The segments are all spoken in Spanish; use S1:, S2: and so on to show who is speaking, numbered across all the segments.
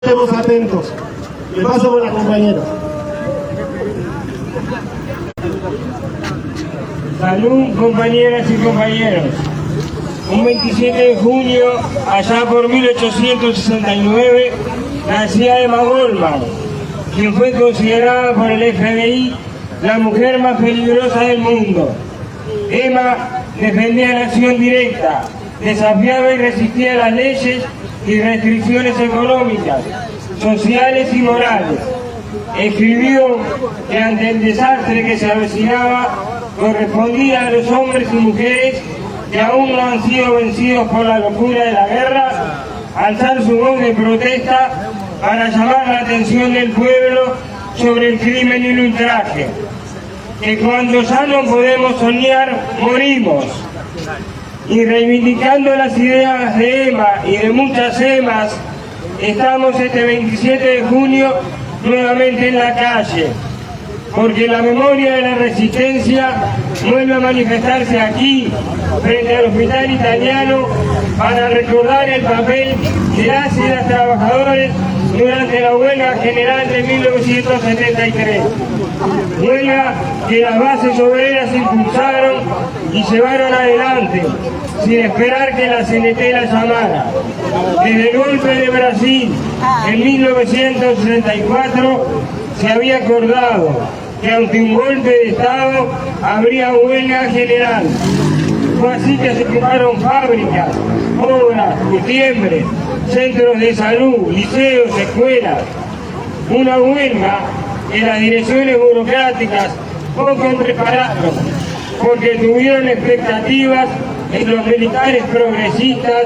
S1: Estemos atentos. Le paso con la compañera.
S2: Salud, compañeras y compañeros. Un 27 de junio, allá por 1869, nacía Emma Goldman, quien fue considerada por el FBI la mujer más peligrosa del mundo. Emma defendía la acción directa, desafiaba y resistía las leyes y restricciones económicas, sociales y morales. Escribió que ante el desastre que se avecinaba, correspondía a los hombres y mujeres que aún no han sido vencidos por la locura de la guerra, alzar su voz de protesta para llamar la atención del pueblo sobre el crimen y el ultraje. Que cuando ya no podemos soñar, morimos. Y reivindicando las ideas de Emma y de muchas Emmas, estamos este 27 de junio nuevamente en la calle, porque la memoria de la resistencia vuelve a manifestarse aquí, frente al Hospital Italiano, para recordar el papel de las y los trabajadores durante la huelga general de 1973. Huelga que las bases obreras impulsaron y llevaron adelante, sin esperar que la CNT la llamara. Desde el golpe de Brasil en 1964 se había acordado que ante un golpe de Estado habría huelga general. Fue así que se quemaron fábricas, obras, tiembres, centros de salud, liceos, escuelas. Una huelga que las direcciones burocráticas poco prepararon, porque tuvieron expectativas en los militares progresistas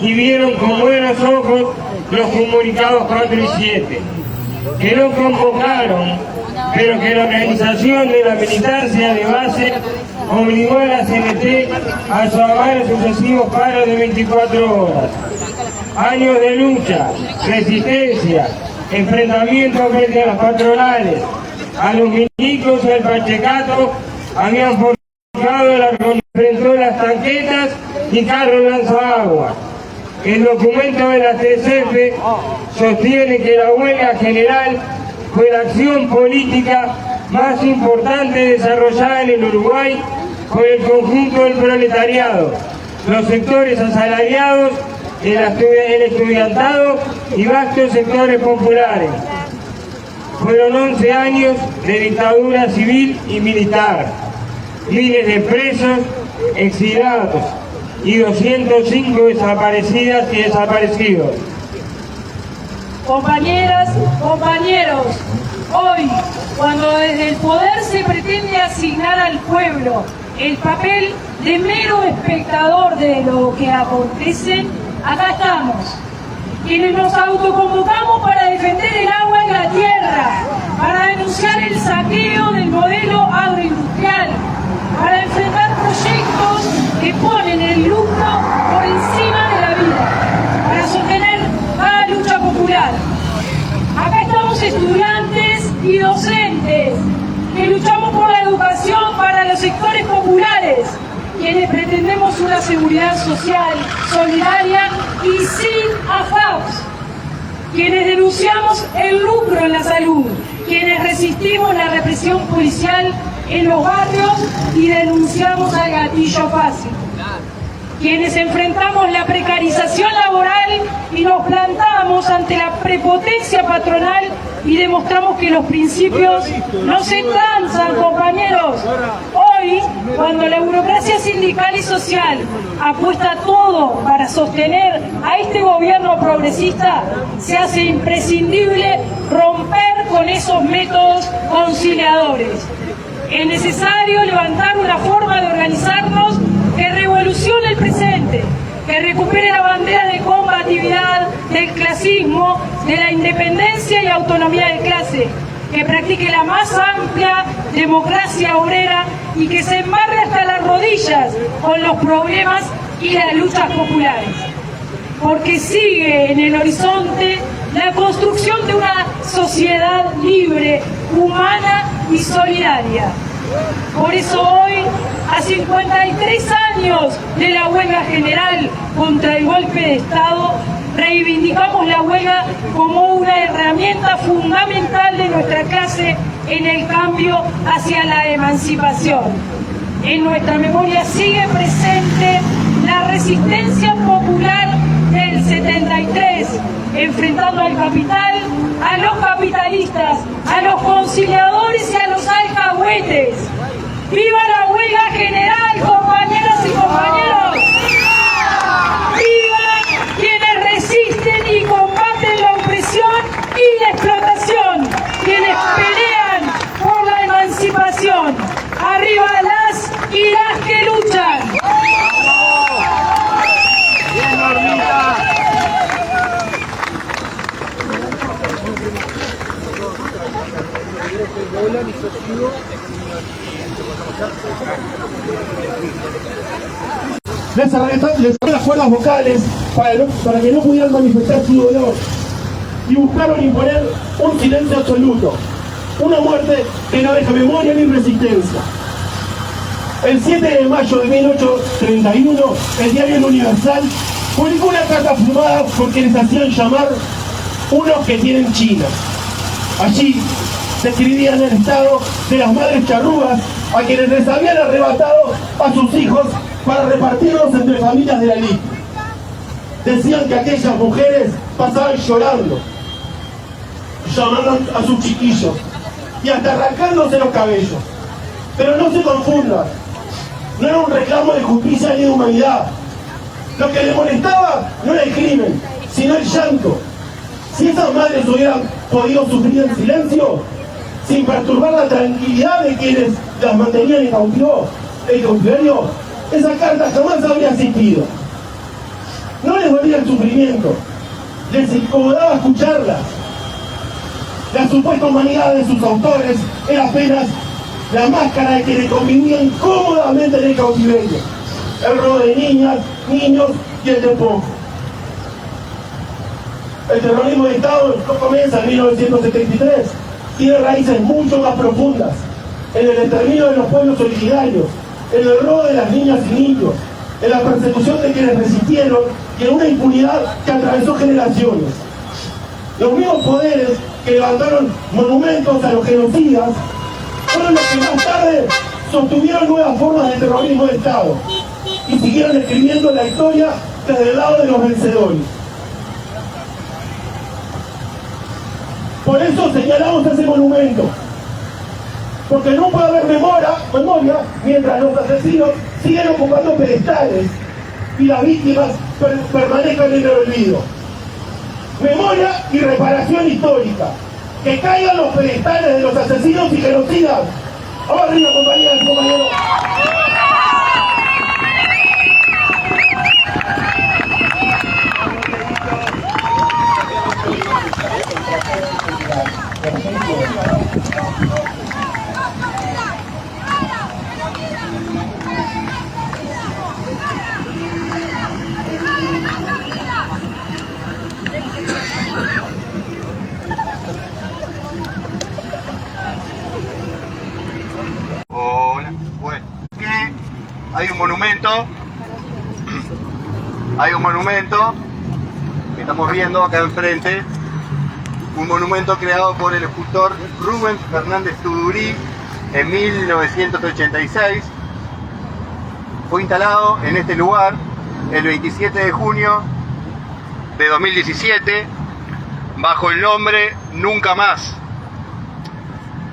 S2: y vieron con buenos ojos los comunicados 4 y 7, que no convocaron, pero que la organización de la militancia de base obligó a la CNT a llamar a sucesivos paros de 24 horas. Años de lucha, resistencia, enfrentamiento frente a las patronales, a los milicos y al pachecato habían forjado la enfrentó las tanquetas y carros lanzaagua. El documento de la TCF sostiene que la huelga general fue la acción política más importante desarrollada en el Uruguay por el conjunto del proletariado, los sectores asalariados, el estudiantado y vastos sectores populares. Fueron 11 años de dictadura civil y militar, miles de presos, exiliados y 205 desaparecidas y desaparecidos.
S3: Compañeras, compañeros, hoy, cuando desde el poder se pretende asignar al pueblo el papel de mero espectador de lo que acontece, acá estamos, quienes nos autoconvocamos para defender el agua y la tierra, para denunciar el saqueo del modelo agroindustrial, para enfrentar proyectos que ponen el lucro por encima de la vida, para sostener cada lucha popular. Acá estamos estudiantes y docentes que luchamos por la educación para los sectores populares, quienes pretendemos una seguridad social, solidaria y sin AFAPs, quienes denunciamos el lucro en la salud, quienes resistimos la represión policial en los barrios y denunciamos al gatillo fácil, quienes enfrentamos la precarización laboral y nos plantamos ante la prepotencia patronal y demostramos que los principios no se transan, compañeros. Hoy, cuando la burocracia sindical y social apuesta todo para sostener a este gobierno progresista, se hace imprescindible romper con esos métodos conciliadores. Es necesario levantar una forma de organizarnos que revolucione el presente, que recupere la bandera de combatividad del clasismo, de la independencia y autonomía de clase, que practique la más amplia democracia obrera y que se embarre hasta las rodillas con los problemas y las luchas populares. Porque sigue en el horizonte la construcción de una sociedad libre, humana y solidaria. Por eso hoy, a 53 años de la huelga general contra el golpe de Estado, reivindicamos la huelga como una herramienta fundamental de nuestra clase en el cambio hacia la emancipación. En nuestra memoria sigue presente la resistencia popular del 73, enfrentando al capital, a los capitalistas, a los conciliadores y a los alcahuetes. ¡Viva la huelga general, compañeras y compañeros! ¡Viva quienes resisten y combaten la opresión y la explotación! ¡Quienes pelean por la emancipación! ¡Arriba las y las que luchan!
S1: Les cerré las cuerdas vocales para que no pudieran manifestar su dolor y buscaron imponer un silencio absoluto, una muerte que no deja memoria ni resistencia. El 7 de mayo de 1831, el diario El Universal publicó una carta firmada por quienes hacían llamar unos que tienen China. Allí describían el estado de las madres charrúas a quienes les habían arrebatado a sus hijos para repartirlos entre familias de la elite. Decían que aquellas mujeres pasaban llorando, llamando a sus chiquillos y hasta arrancándose los cabellos. Pero no se confundan, no era un reclamo de justicia ni de humanidad. Lo que les molestaba no era el crimen, sino el llanto. Si esas madres hubieran podido sufrir en silencio, sin perturbar la tranquilidad de quienes las mantenían en cautiverio, esa carta jamás habría existido. No les dolía el sufrimiento, les incomodaba escucharlas. La supuesta humanidad de sus autores era apenas la máscara de quienes convivían cómodamente en el cautiverio. El robo de niñas, niños y el despojo. El terrorismo de Estado no comienza en 1973, tiene raíces mucho más profundas, en el exterminio de los pueblos originarios, en el robo de las niñas y niños, en la persecución de quienes resistieron y en una impunidad que atravesó generaciones. Los mismos poderes que levantaron monumentos a los genocidas fueron los que más tarde sostuvieron nuevas formas de terrorismo de Estado y siguieron escribiendo la historia desde el lado de los vencedores. Por eso señalamos ese monumento, porque no puede haber memoria mientras los asesinos siguen ocupando pedestales y las víctimas permanezcan en el olvido. Memoria y reparación histórica. Que caigan los pedestales de los asesinos y genocidas. Vamos arriba, compañeras y compañeros.
S4: Hola, bueno, hay un monumento que estamos viendo acá enfrente, un monumento creado por el escultor Rubens Fernández Tudurí en 1986. Fue instalado en este lugar el 27 de junio de 2017 bajo el nombre Nunca Más,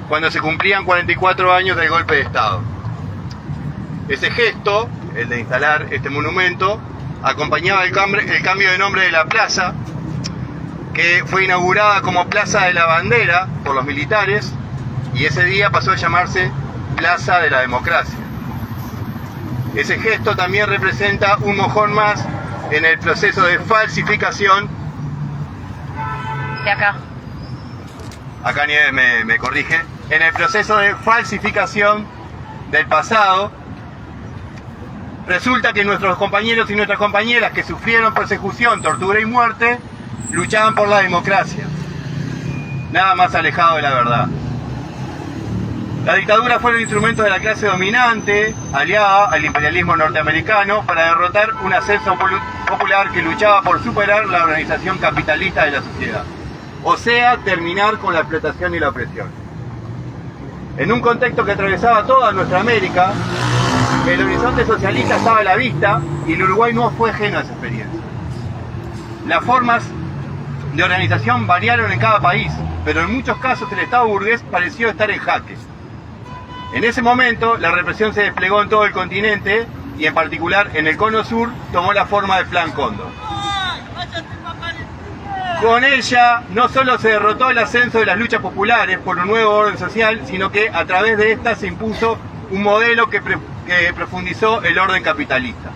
S4: cuando se cumplían 44 años del golpe de Estado. Ese gesto, el de instalar este monumento, acompañaba el cambio de nombre de la plaza, que fue inaugurada como Plaza de la Bandera por los militares, y ese día pasó a llamarse Plaza de la Democracia. Ese gesto también representa un mojón más en el proceso de falsificación.
S5: De acá.
S4: Acá Nieves me corrige. En el proceso de falsificación del pasado, resulta que nuestros compañeros y nuestras compañeras que sufrieron persecución, tortura y muerte, luchaban por la democracia. Nada más alejado de la verdad. La dictadura fue el instrumento de la clase dominante, aliada al imperialismo norteamericano, para derrotar un ascenso popular que luchaba por superar la organización capitalista de la sociedad. O sea, terminar con la explotación y la opresión. En un contexto que atravesaba toda nuestra América, el horizonte socialista estaba a la vista y el Uruguay no fue ajeno a esa experiencia. Las formas de organización variaron en cada país, pero en muchos casos el Estado burgués pareció estar en jaque. En ese momento, la represión se desplegó en todo el continente y en particular en el Cono Sur tomó la forma del Plan Cóndor. Con ella no solo se derrotó el ascenso de las luchas populares por un nuevo orden social, sino que a través de esta se impuso un modelo que profundizó el orden capitalista.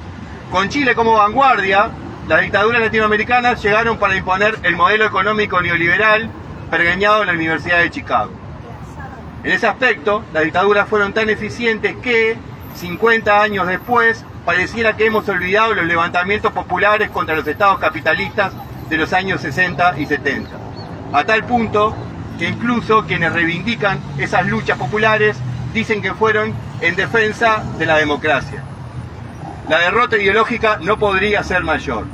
S4: Con Chile como vanguardia, las dictaduras latinoamericanas llegaron para imponer el modelo económico neoliberal pergeñado en la Universidad de Chicago. En ese aspecto, las dictaduras fueron tan eficientes que, 50 años después, pareciera que hemos olvidado los levantamientos populares contra los estados capitalistas de los años 60 y 70. A tal punto que incluso quienes reivindican esas luchas populares dicen que fueron en defensa de la democracia. La derrota ideológica no podría ser mayor.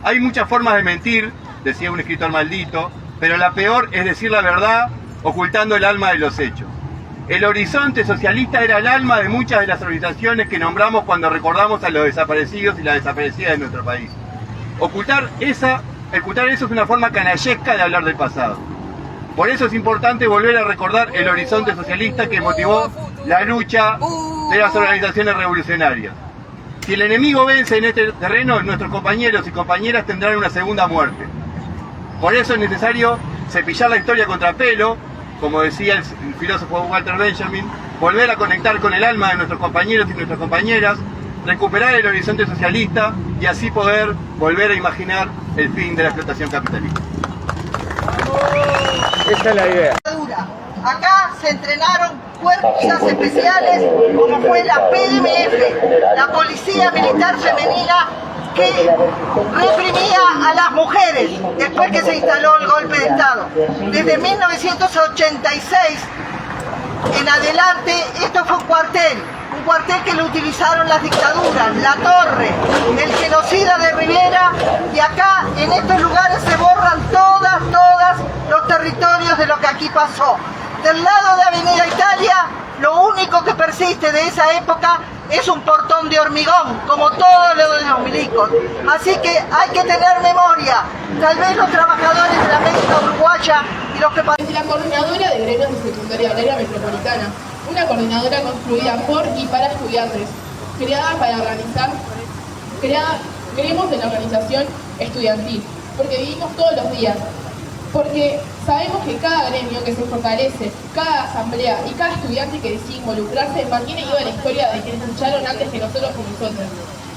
S4: Hay muchas formas de mentir, decía un escritor maldito, pero la peor es decir la verdad ocultando el alma de los hechos. El horizonte socialista era el alma de muchas de las organizaciones que nombramos cuando recordamos a los desaparecidos y las desaparecidas de nuestro país. Ocultar eso es una forma canallesca de hablar del pasado. Por eso es importante volver a recordar el horizonte socialista que motivó la lucha de las organizaciones revolucionarias. Si el enemigo vence en este terreno, nuestros compañeros y compañeras tendrán una segunda muerte. Por eso es necesario cepillar la historia contra pelo, como decía el filósofo Walter Benjamin, volver a conectar con el alma de nuestros compañeros y nuestras compañeras, recuperar el horizonte socialista y así poder volver a imaginar el fin de la explotación capitalista.
S2: Esa es la idea.
S6: Acá se entrenaron fuerzas especiales como fue la PMF, la Policía Militar Femenina, que reprimía a las mujeres después que se instaló el golpe de Estado. Desde 1986 en adelante esto fue un cuartel que lo utilizaron las dictaduras, La Torre, el genocida de Rivera, y acá en estos lugares se borran todas los territorios de lo que aquí pasó. Del lado de Avenida Italia, lo único que persiste de esa época es un portón de hormigón, como todos los milicos. Así que hay que tener memoria. Tal vez los trabajadores de la América Uruguaya y los que...
S7: La coordinadora de gremios de secundaria agraria metropolitana, una coordinadora construida por y para estudiantes, creada para organizar, creemos en la organización estudiantil, porque vivimos todos los días, porque sabemos que cada gremio que se fortalece, cada asamblea y cada estudiante que decide involucrarse mantiene viva la historia de quienes lucharon antes que nosotros y nosotras.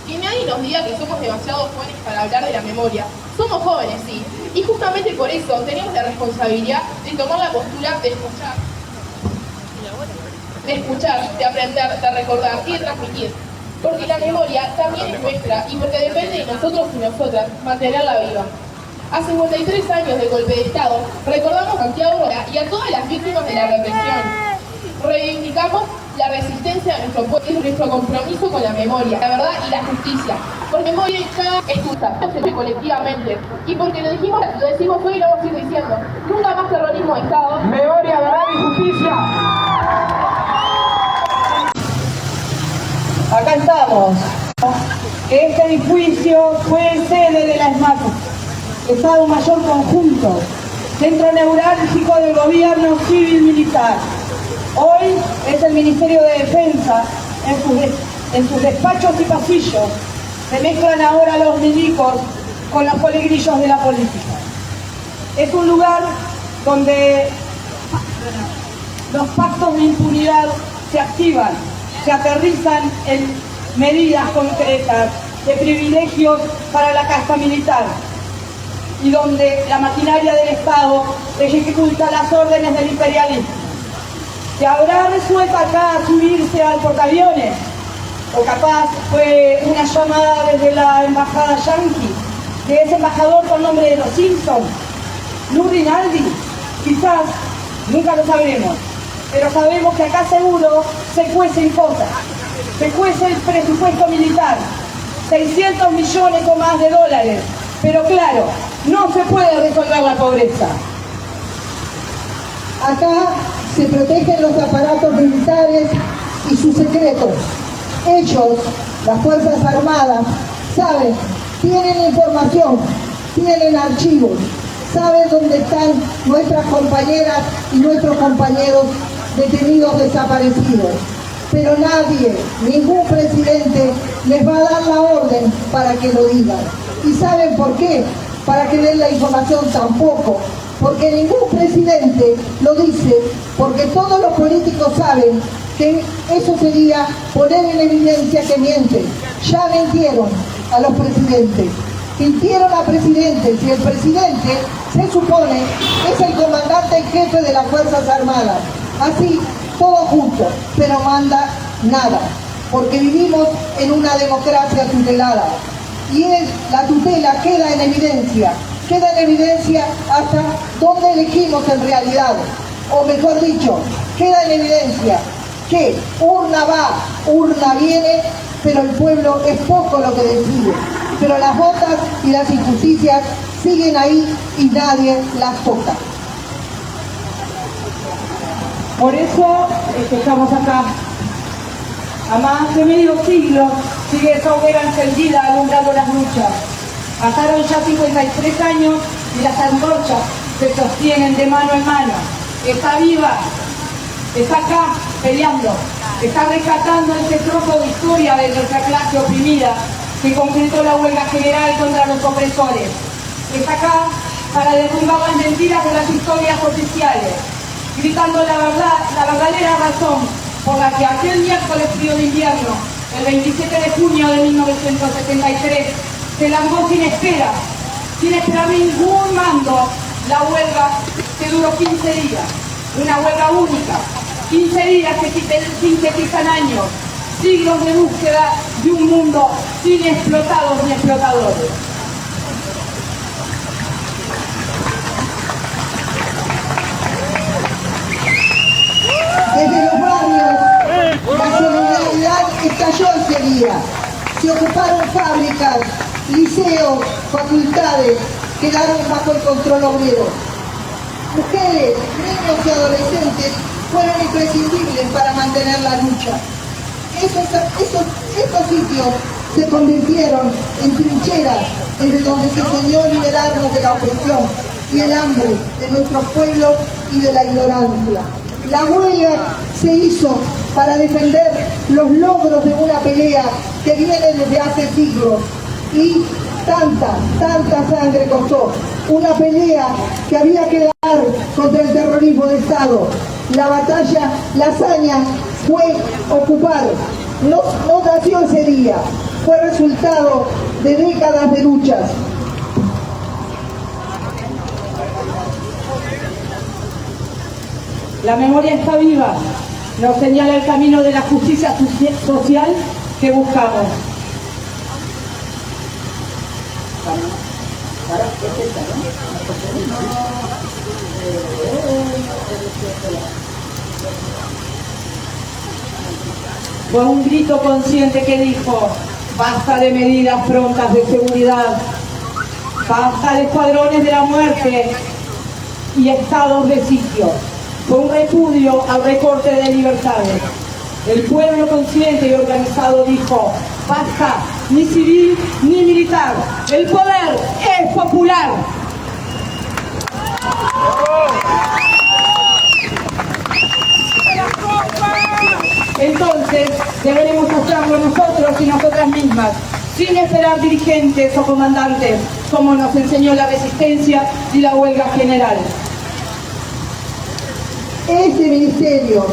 S7: Que nadie nos diga que somos demasiado jóvenes para hablar de la memoria. Somos jóvenes, sí, y justamente por eso tenemos la responsabilidad de tomar la postura de escuchar, de aprender, de recordar y de transmitir. Porque la memoria también es nuestra y porque depende de nosotros y nosotras mantenerla viva. A 53 años del golpe de Estado, recordamos a Santiago y a todas las víctimas de la represión. Reivindicamos la resistencia de nuestro pueblo y nuestro compromiso con la memoria, la verdad y la justicia. Porque memoria es justa, colectivamente. Y porque lo decimos hoy y lo vamos a ir diciendo. Nunca más terrorismo de Estado.
S2: Memoria, verdad y justicia.
S8: Acá estamos. Este edificio fue sede de la ESMAC, Estado Mayor Conjunto, centro neurálgico del gobierno civil-militar. Hoy es el Ministerio de Defensa, en sus despachos y pasillos se mezclan ahora los milicos con los colegrillos de la política. Es un lugar donde los pactos de impunidad se activan, se aterrizan en medidas concretas de privilegios para la casta militar y donde la maquinaria del Estado ejecuta las órdenes del imperialismo. ¿Se habrá resuelto acá subirse al portaaviones? ¿O capaz fue una llamada desde la embajada yanqui, de ese embajador con nombre de los Simpsons, Lou Rinaldi? Quizás, nunca lo sabremos. pero sabemos que acá seguro se cuecen cosas. Se cuece el presupuesto militar, 600 millones o más de dólares, pero claro, no se puede resolver la pobreza.
S6: Acá se protegen los aparatos militares y sus secretos. Ellos, las Fuerzas Armadas, saben, tienen información, tienen archivos, saben dónde están nuestras compañeras y nuestros compañeros detenidos desaparecidos. Pero nadie, ningún presidente les va a dar la orden para que lo digan. ¿Y saben por qué? Para que den la información tampoco. Porque ningún presidente lo dice, porque todos los políticos saben que eso sería poner en evidencia que mienten. Ya mintieron a los presidentes, mintieron a presidentes, y el presidente se supone es el comandante en jefe de las Fuerzas Armadas. Así, todo justo, pero manda nada, porque vivimos en una democracia tutelada, y la tutela queda en evidencia hasta dónde elegimos en realidad, o mejor dicho, queda en evidencia que urna va, urna viene, pero el pueblo es poco lo que decide, pero las botas y las injusticias siguen ahí y nadie las toca.
S8: Por eso estamos acá. A más de medio siglo sigue esa hoguera encendida alumbrando las luchas. Pasaron ya 53 años y las antorchas se sostienen de mano en mano. Está viva, está acá peleando, está rescatando este trozo de historia de nuestra clase oprimida que concretó la huelga general contra los opresores. Está acá para derrumbar las mentiras de las historias oficiales, gritando la verdad, la verdadera razón por la que aquel miércoles frío de invierno, el 27 de junio de 1973, se largó sin esperar ningún mando, la huelga que duró 15 días, una huelga única, 15 días que sintetizan años, siglos de búsqueda de un mundo sin explotados ni explotadores.
S6: Desde los barrios, la solidaridad estalló ese día. Se ocuparon fábricas, liceos, facultades, quedaron bajo el control obrero. Mujeres, niños y adolescentes fueron imprescindibles para mantener la lucha. Estos sitios se convirtieron en trincheras desde donde se soñó liberarnos de la opresión y el hambre de nuestros pueblos y de la ignorancia. La huelga se hizo para defender los logros de una pelea que viene desde hace siglos y tanta sangre costó. Una pelea que había que dar contra el terrorismo de Estado. La batalla, la hazaña fue ocupar. No nació ese día, fue resultado de décadas de luchas.
S8: La memoria está viva, nos señala el camino de la justicia social que buscamos. Fue un grito consciente que dijo: basta de medidas prontas de seguridad, basta de escuadrones de la muerte y estados de sitio. Fue un repudio al recorte de libertades. El pueblo consciente y organizado dijo: basta, ni civil ni militar, el poder es popular. Entonces deberemos hacerlo nosotros y nosotras mismas, sin esperar dirigentes o comandantes, como nos enseñó la resistencia y la huelga general.
S6: Este ministerio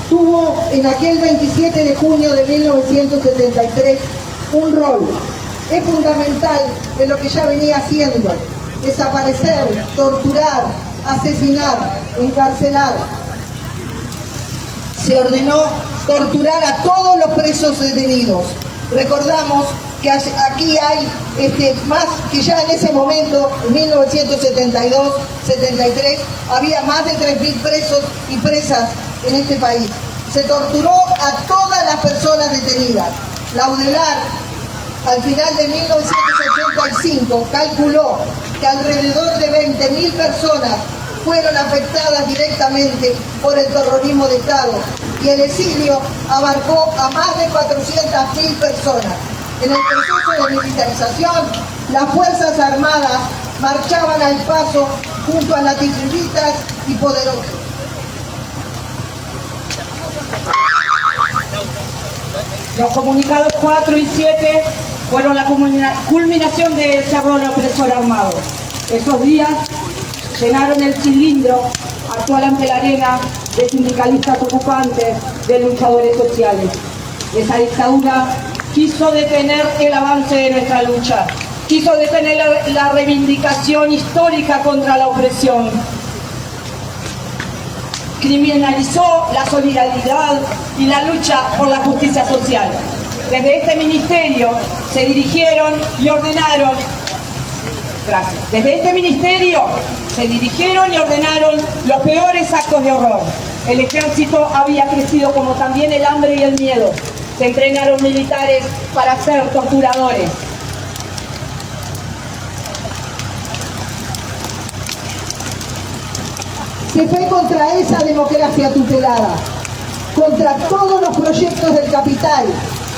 S6: tuvo en aquel 27 de junio de 1973 un rol. Es fundamental de lo que ya venía haciendo: desaparecer, torturar, asesinar, encarcelar. Se ordenó torturar a todos los presos detenidos. Recordamos que aquí hay más que ya en ese momento, en 1972-73, había más de 3.000 presos y presas en este país. Se torturó a todas las personas detenidas. La UDELAR, al final de 1985, calculó que alrededor de 20.000 personas fueron afectadas directamente por el terrorismo de Estado y el exilio abarcó a más de 400.000 personas. En el proceso de militarización, las Fuerzas Armadas marchaban al paso junto a latifundistas y poderosos.
S8: Los comunicados 4 y 7 fueron la culminación del desarrollo opresor armado. Esos días llenaron el cilindro actual ante la arena de sindicalistas ocupantes, de luchadores sociales. Esa dictadura quiso detener el avance de nuestra lucha, quiso detener la reivindicación histórica contra la opresión. Criminalizó la solidaridad y la lucha por la justicia social. Desde este ministerio se dirigieron y ordenaron, desde este ministerio se dirigieron y ordenaron los peores actos de horror. El ejército había crecido como también el hambre y el miedo. Se entrenaron militares para ser torturadores.
S6: Se fue contra esa democracia tutelada, contra todos los proyectos del capital,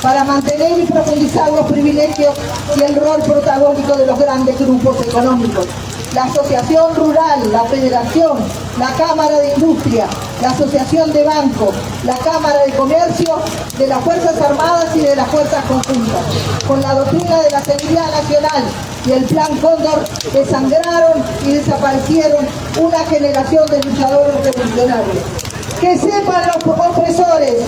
S6: para mantener y profundizar los privilegios y el rol protagónico de los grandes grupos económicos. La Asociación Rural, la Federación, la Cámara de Industria, la Asociación de Bancos, la Cámara de Comercio, de las Fuerzas Armadas y de las Fuerzas Conjuntas. Con la doctrina de la Seguridad Nacional y el Plan Cóndor desangraron y desaparecieron una generación de luchadores revolucionarios. Que sepan los opresores,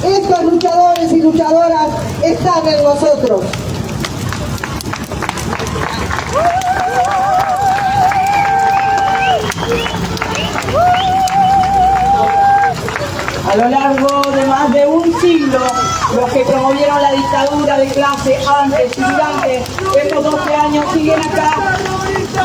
S6: estos luchadores y luchadoras están en nosotros.
S8: A lo largo de más de un siglo, los que promovieron la dictadura de clase antes y durante estos 12 años siguen acá,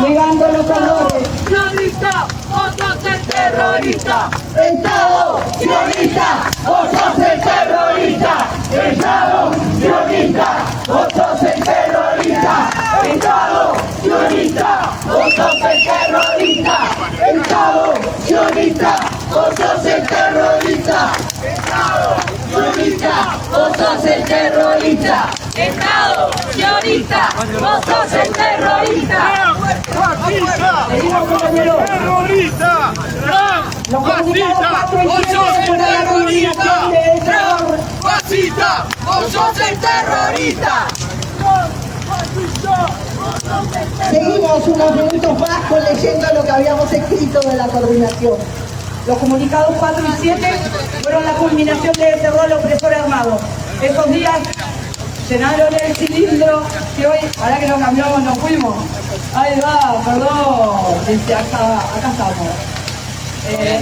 S8: negando los valores.
S3: ¡Sionista! ¡Vos sos el terrorista!
S6: Estado sionista, vos sos el terrorista. Estado sionista, vos sos el terrorista. Estado sionista, vos sos el terrorista. Estado sionista, vos sos el terrorista. Estado sionista, vos sos el terrorista.
S3: ¡Estado sionista! ¡Vos sos el terrorista!
S1: ¡Terrorista!
S8: Los comunicados 4 y 7 fueron la culminación del terror.
S1: ¡Fascista! ¡Vos sos el terrorista!
S6: Seguimos unos minutos más con leyendo lo que habíamos escrito de la coordinación.
S8: Los comunicados 4 y 7 fueron la culminación del terror opresor armado. Esos días llenaron el cilindro que hoy, ahora que nos cambiamos, nos fuimos. Ahí va, perdón, acá estamos.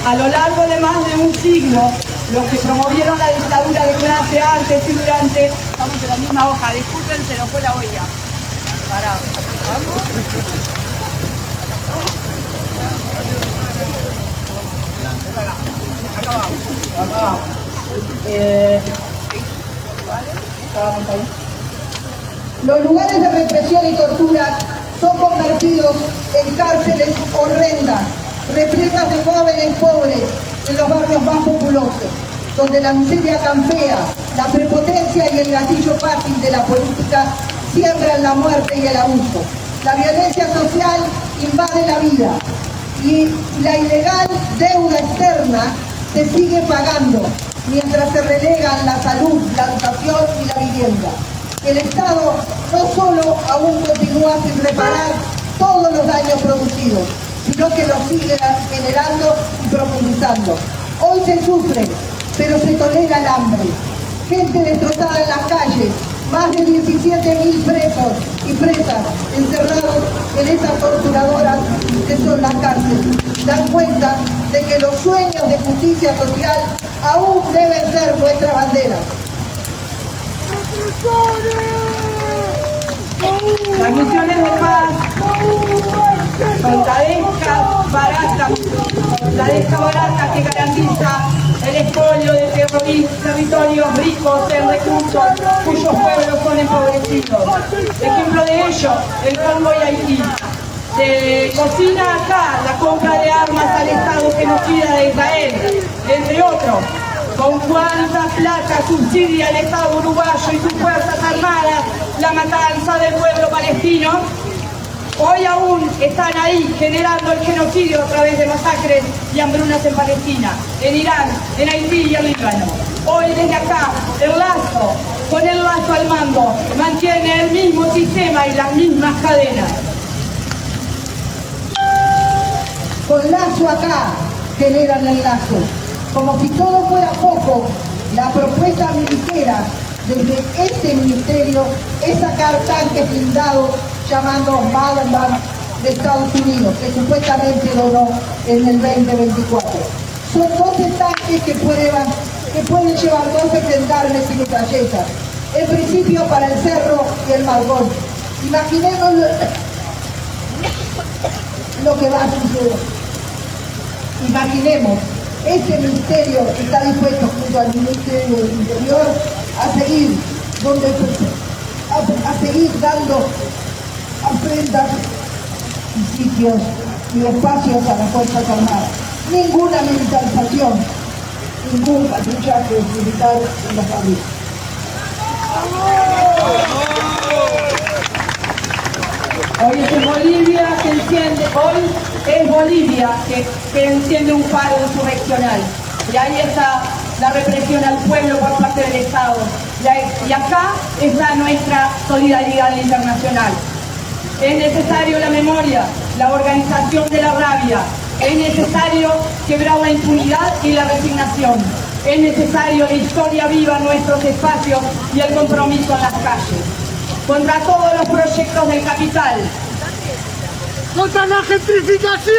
S8: A lo largo de más de un siglo, los que promovieron la dictadura de clase antes y durante... Estamos en la misma hoja, disculpen, se nos fue la olla. Pará, vamos.
S6: Los lugares de represión y tortura son convertidos en cárceles horrendas, repletas de jóvenes pobres en los barrios más populosos, donde la miseria campea, la prepotencia y el gatillo fácil de la política siembran la muerte y el abuso. La violencia social invade la vida y la ilegal deuda externa se sigue pagando, mientras se relegan la salud, la educación y la vivienda. El Estado no solo aún continúa sin reparar todos los daños producidos, sino que los sigue generando y profundizando. Hoy se sufre, pero se tolera el hambre. Gente destrozada en las calles, más de 17.000 presos y presas encerrados en esas torturadoras que son las cárceles. Dan cuenta de que los sueños de justicia social aún deben ser nuestra bandera.
S8: Las misiones de paz, soldadesca barata que garantiza el expolio de territorios ricos en recursos cuyos pueblos son empobrecidos. Ejemplo de ello, el Congo y Haití. Se cocina acá la compra de armas al Estado genocida de Israel, entre otros. Con cuánta plata subsidia el Estado uruguayo y sus fuerzas armadas la matanza del pueblo palestino. Hoy aún están ahí generando el genocidio a través de masacres y hambrunas en Palestina, en Irán, en Haití y en Líbano. Hoy desde acá, con el lazo al mando, mantiene el mismo sistema y las mismas cadenas.
S6: Con Lazo acá generan el lazo. Como si todo fuera poco, la propuesta minera desde este ministerio es sacar tanques blindados llamando Malenbach de Estados Unidos, que supuestamente donó en el 2024. Son 12 tanques que pueden llevar 12 gendarmes y metralletas, en principio para el Cerro y el Margón. Imaginemos lo que va a suceder. Imaginemos, este ministerio está dispuesto junto al Ministerio del Interior a seguir dando ofrendas y sitios y espacios a las Fuerzas Armadas. Ninguna militarización, ningún patrullaje militar en la familia.
S8: Hoy es Bolivia que enciende un faro insurreccional. Y ahí está la represión al pueblo por parte del Estado. Y acá está nuestra solidaridad internacional. Es necesario la memoria, la organización de la rabia. Es necesario quebrar la impunidad y la resignación. Es necesario la historia viva en nuestros espacios y el compromiso en las calles. Contra todos los proyectos del capital.
S1: ¡Contra la gentrificación!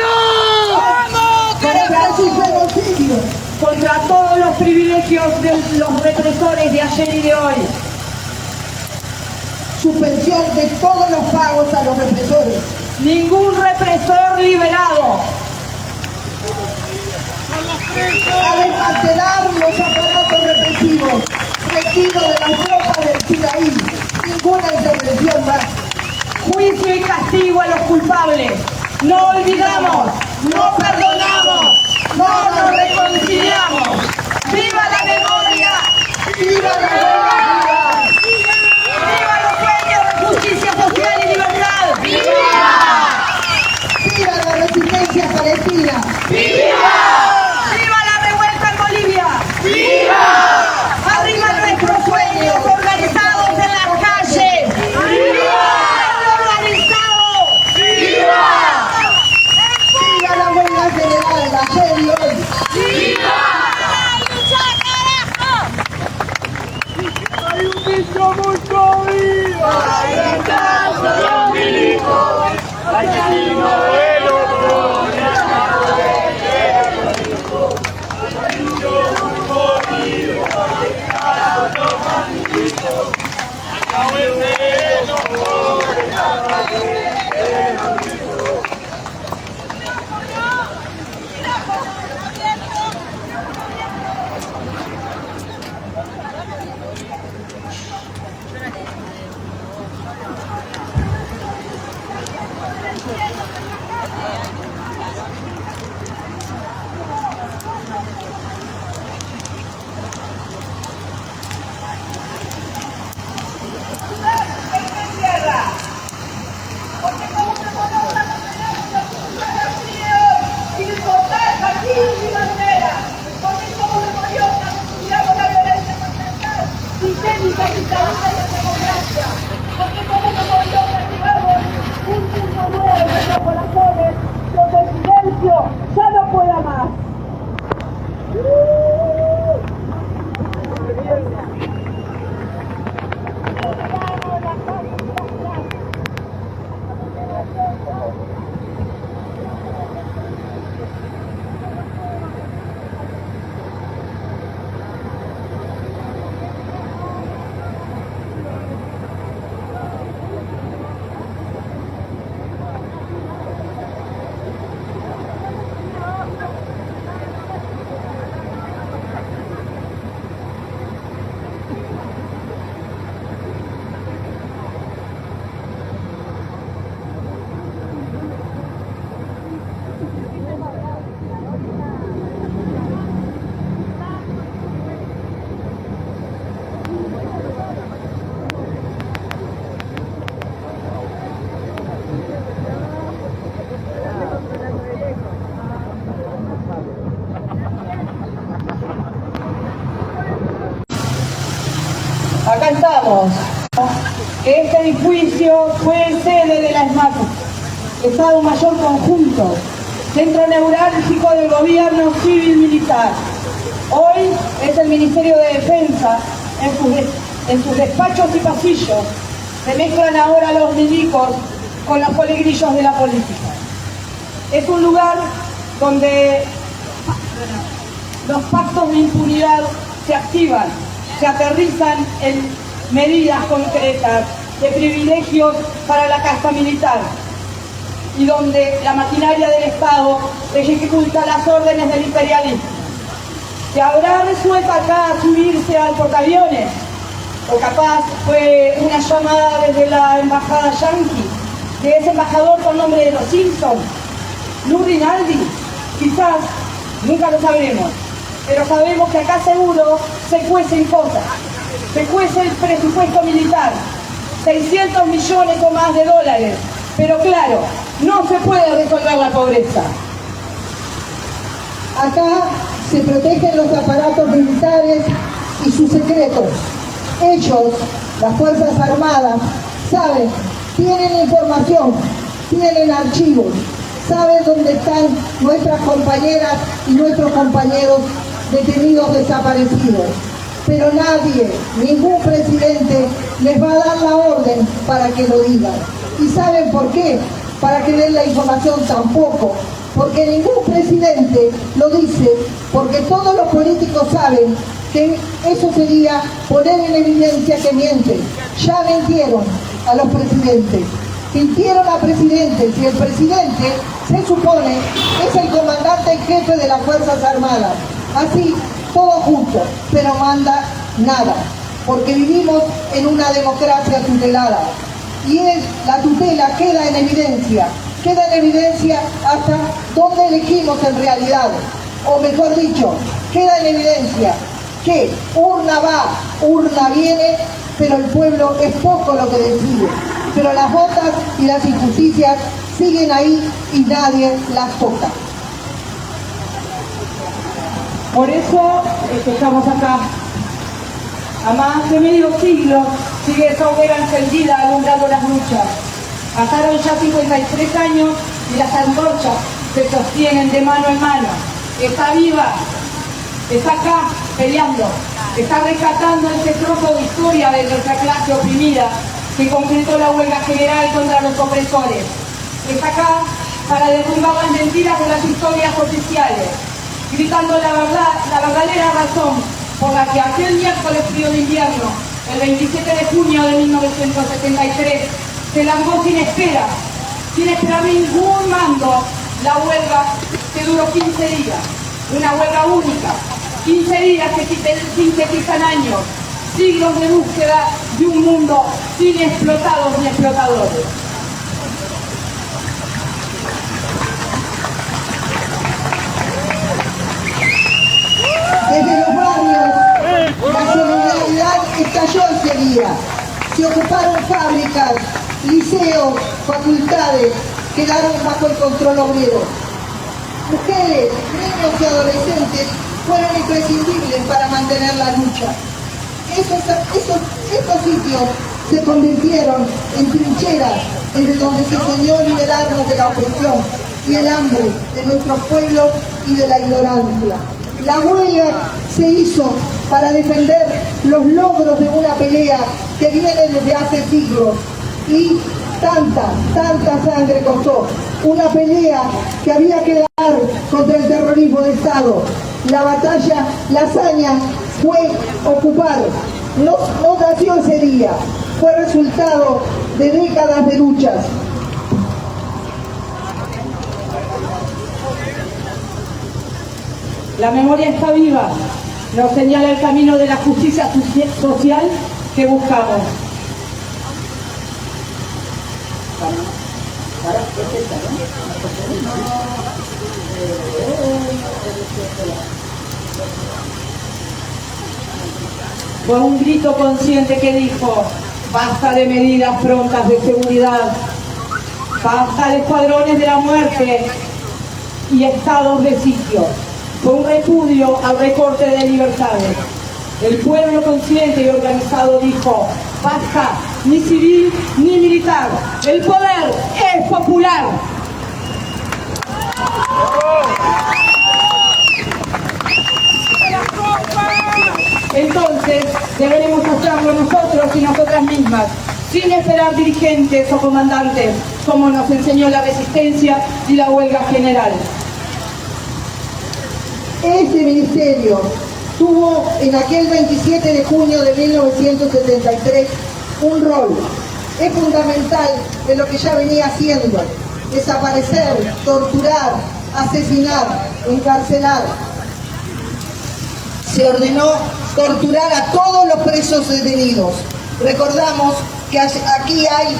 S6: ¡Vamos!
S8: Contra todos los privilegios de los represores de ayer y de hoy.
S6: Suspensión de todos los pagos a los represores.
S8: Ningún represor liberado.
S6: A desmantelar los aparatos represivos. Retiro de las tropas del Sinaí. Ninguna intervención más.
S8: Juicio y castigo a los culpables. No olvidamos, no perdonamos, no nos reconciliamos. ¡Viva la memoria!
S6: ¡Viva la memoria!
S8: ¡Viva los sueños de justicia social y libertad!
S6: ¡Viva! ¡Viva la resistencia palestina!
S8: ¡Viva! ¡Viva la revuelta en Bolivia! ¡Viva! ¡Arriba nuestros sueños organizados en las calles! ¡Viva!
S6: ¡Viva la huelga general, la ayer y hoy!
S8: ¡Viva!
S1: ¡Hay un bicho mucho vivo! ¡Ahí está, soy un milico! ¡Argentino de los
S8: buscamos. Este edificio fue sede de la ESMAD, Estado Mayor Conjunto, Centro Neurálgico del Gobierno Civil Militar. Hoy es el Ministerio de Defensa. En sus despachos y pasillos se mezclan ahora los milicos con los colegrillos de la política. Es un lugar donde los pactos de impunidad se activan, se aterrizan en medidas concretas de privilegios para la casta militar y donde la maquinaria del Estado ejecuta las órdenes del imperialismo. ¿Se habrá resuelto acá subirse al portaaviones? ¿O capaz fue una llamada desde la embajada yanqui, de ese embajador con nombre de los Simpsons? ¿Lou Rinaldi? Quizás, nunca lo sabremos. Pero sabemos que acá seguro se cuecen cosas. Se cuece el presupuesto militar, 600 millones o más de dólares. Pero claro, no se puede resolver la pobreza.
S6: Acá se protegen los aparatos militares y sus secretos. Ellos, las Fuerzas Armadas, saben, tienen información, tienen archivos, saben dónde están nuestras compañeras y nuestros compañeros detenidos desaparecidos. Pero nadie, ningún presidente les va a dar la orden para que lo digan. ¿Y saben por qué? Para que den la información tampoco. Porque ningún presidente lo dice, porque todos los políticos saben que eso sería poner en evidencia que mienten. Ya mintieron a los presidentes, mintieron a presidentes, y el presidente se supone es el comandante en jefe de las Fuerzas Armadas. Así, todo junto, pero manda nada, porque vivimos en una democracia tutelada. Y la tutela queda en evidencia hasta dónde elegimos en realidad, o mejor dicho, queda en evidencia que urna va, urna viene, pero el pueblo es poco lo que decide. Pero las votas y las injusticias siguen ahí y nadie las toca.
S8: Por eso estamos acá. A más de medio siglo sigue esa hoguera encendida alumbrando las luchas. Pasaron ya 53 años y las antorchas se sostienen de mano en mano. Está viva, está acá peleando, está rescatando ese trozo de historia de nuestra clase oprimida que concretó la huelga general contra los opresores. Está acá para derrumbar las mentiras de las historias oficiales, gritando la verdadera razón por la que aquel miércoles frío de invierno, el 27 de junio de 1973, se largó sin esperar ningún mando, la huelga que duró 15 días, una huelga única, 15 días que sintetizan años, siglos de búsqueda de un mundo sin explotados ni explotadores.
S6: Desde los barrios, la solidaridad estalló ese día. Se ocuparon fábricas, liceos, facultades, quedaron bajo el control obrero. Mujeres, niños y adolescentes fueron imprescindibles para mantener la lucha. Estos sitios se convirtieron en trincheras desde donde se soñó liberarnos de la opresión y el hambre de nuestros pueblos y de la ignorancia. La huelga se hizo para defender los logros de una pelea que viene desde hace siglos y tanta sangre costó. Una pelea que había que dar contra el terrorismo de Estado. La batalla, la hazaña fue ocupar. No nació ese día, fue resultado de décadas de luchas.
S8: La memoria está viva, nos señala el camino de la justicia social que buscamos. Fue un grito consciente que dijo: basta de medidas prontas de seguridad, basta de escuadrones de la muerte y estados de sitio. Fue un repudio al recorte de libertades. El pueblo consciente y organizado dijo: basta, ni civil ni militar. El poder es popular. Entonces, deberemos hacerlo nosotros y nosotras mismas, sin esperar dirigentes o comandantes, como nos enseñó la resistencia y la huelga general.
S6: Este ministerio tuvo en aquel 27 de junio de 1973 un rol. Es fundamental de lo que ya venía haciendo: desaparecer, torturar, asesinar, encarcelar. Se ordenó torturar a todos los presos detenidos. Recordamos que aquí hay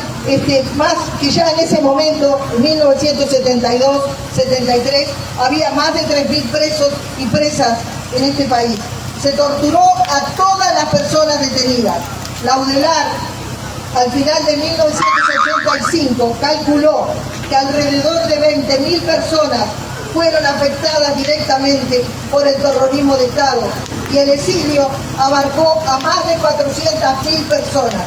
S6: más que ya en ese momento, en 1972-73, había más de 3.000 presos y presas en este país. Se torturó a todas las personas detenidas. Laudelar, al final de 1985, calculó que alrededor de 20.000 personas fueron afectadas directamente por el terrorismo de Estado, y el exilio abarcó a más de 400.000 personas.